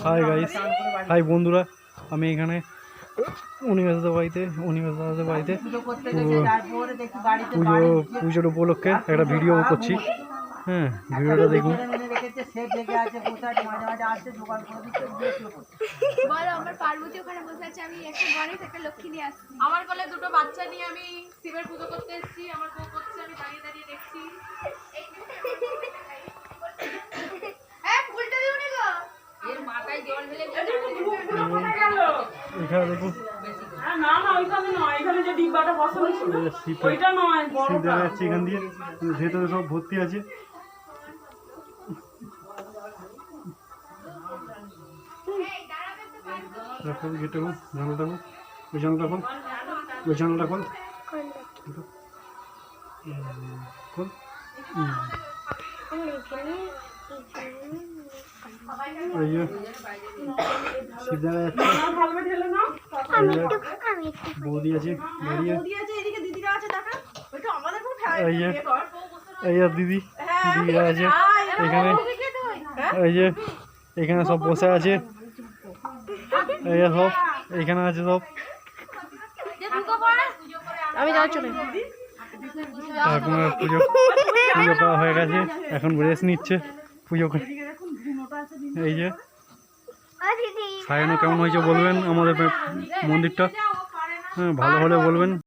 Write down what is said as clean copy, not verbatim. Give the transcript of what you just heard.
Hi guys, high বন্ধুরা, আমি এখানে অনিমেষদার বাড়িতে পুজোর উপলক্ষে একটা ভিডিও করছি। হ্যাঁ, ভিডিওটা দেখুন। আমার কোলে দুটো বাচ্চা নিয়ে আমি শিবের পুজো করতে এসেছি। আমার বউ করছে, আমি দাঁড়িয়ে দাঁড়িয়ে দেখছি। এখানে দেখুন, এখান দিয়ে ভেতরে সব ভর্তি আছে। বৌদি আছে, দিদি আছে এখানে। এই যে এখানে সব বসে আছে, এই সব এখানে আছে সব। এখন পুজো করা হয়ে গেছে, এখন রেস্ট নিচ্ছে পুজো করে। এই যে সাজানো কেমন হয়েছে বলবেন, আমাদের মন্দিরটা। হ্যাঁ, ভালো হলে বলবেন।